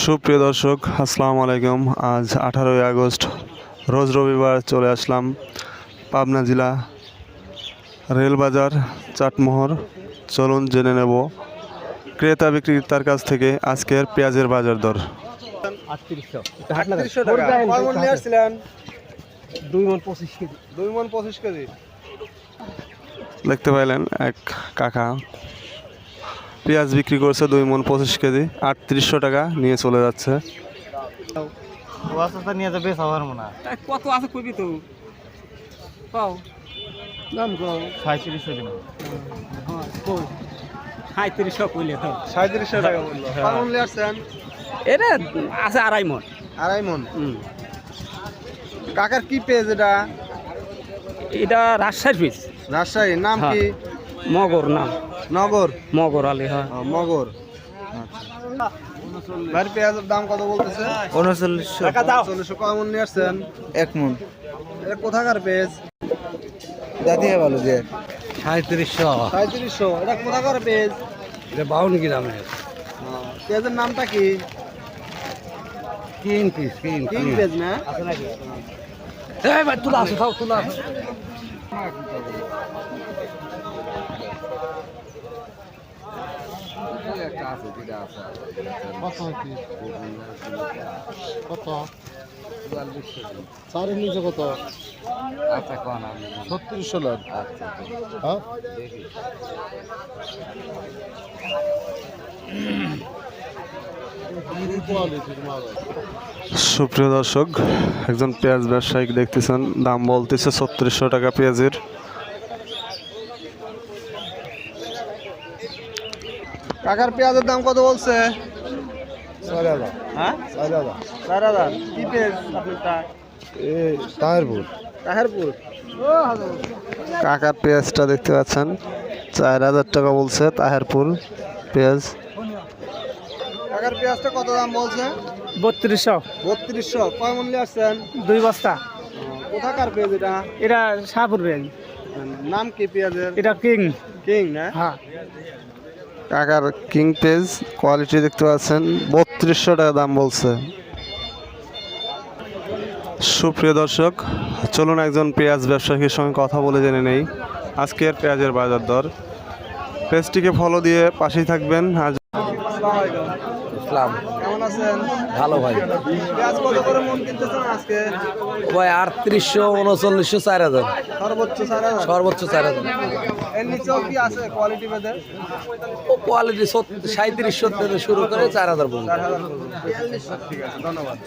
সুপ্রিয় দর্শক, আসসালামু আলাইকুম। আজ 18ই আগস্ট, রোজ রবিবার চলে আসলাম পাবনা জেলা রেলবাজার চাটমোহর। চলুন জেনে নেব ক্রেতা বিক্রেতার কাছ থেকে আজকের পেঁয়াজের বাজার দর। 3800 টাকা। কয় মণ নিয়ে আসছিলেন? 2 মণ 25 কেজি। 2 মণ 25 কেজি। দেখতে পাইলেন এক কাকা পেঁয়াজ বিক্রি করছে 2 মণ 25 কেজি, 3800 টাকা নিয়ে চলে যাচ্ছে। কত আছে কইবি তো? পাও দাম কও 3700 দিন। হ্যাঁ কই 3700 কইলে তো 3700 টাকা বললো। কয় মণ নিয়ে আসছেন? এটা আছে 2.5 মণ। 2.5 মণ। কাকার কি পেঁয়াজ এটা? এটা রাজশাহীর পিস। রাজশাহীর নাম কি? মগর নাম। নগর। মগর আলী। হ্যাঁ মগর। ভাই পেঁয়াজের দাম কত বলতেছে? 3900 টাকা দাও। 3900। কয় মণ নিয়ে আসছেন? 1 মণ। এটা কোথাকার পেঁয়াজ? জাতীয় ভালো যে 3700। 3700। এটা কোথাকার পেঁয়াজ? এটা 52 গ্রামের। পেঁয়াজের নামটা কি? কিং পিস কিং পেঁয়াজ না? আছে নাকি? এই ভাই তুলা আছে, খাও তুলা আছে। কত সাড়ে নিচে কত? আচ্ছা কোন 3600 লাখ। আচ্ছা হ্যাঁ সুপ্রিয় দর্শক, একজন পেঁয়াজ ব্যবসায়িক দেখতেছেন দাম বলতেছে 3600 টাকা পেঁয়াজের। কাকার পেঁয়াজের দাম কত বলছে? 4000। হ্যাঁ 4000। 4000। কি পেঁয়াজ আপনারটা? এই তাহিরপুর। তাহেরপুর। কাকার পেঁয়াজটা দেখতে পাচ্ছেন 4000 টাকা বলছে, তাহেরপুর পেঁয়াজ। কাকার পেঁয়াজটা কত দাম বলছে? 3200। 3200। কয় মূল্যে আসছেন? 2 বস্তা। কোথাকার পেঁয়াজ এটা? এটা শাহপুর পেঁয়াজ। নাম কি পেঁয়াজের? এটা কিং। কিং না? হ্যাঁ কাকার কিং পেঁয়াজ কোয়ালিটি দেখতে পাচ্ছেন, 3200 টাকা দাম বলছে। সুপ্রিয় দর্শক, চলুন একজন পেঁয়াজ ব্যবসায়ীর সঙ্গে কথা বলে জেনে নেই আজকের পেঁয়াজের বাজার দর। পেজটিকে ফলো দিয়ে পাশেই থাকবেন। ইসলাম কেমন আছেন? ভালো ভাই। পেঁয়াজ কত করে মন কিনতেছেন আজকে? ভাই 3800 3900 4000। সর্বোচ্চ 4000। সর্বোচ্চ 4000। এর নিচেও কি আছে কোয়ালিটি ভেদে? কোয়ালিটি 3700 থেকে শুরু করে 4000 পর্যন্ত। 4000। ঠিক আছে, ধন্যবাদ।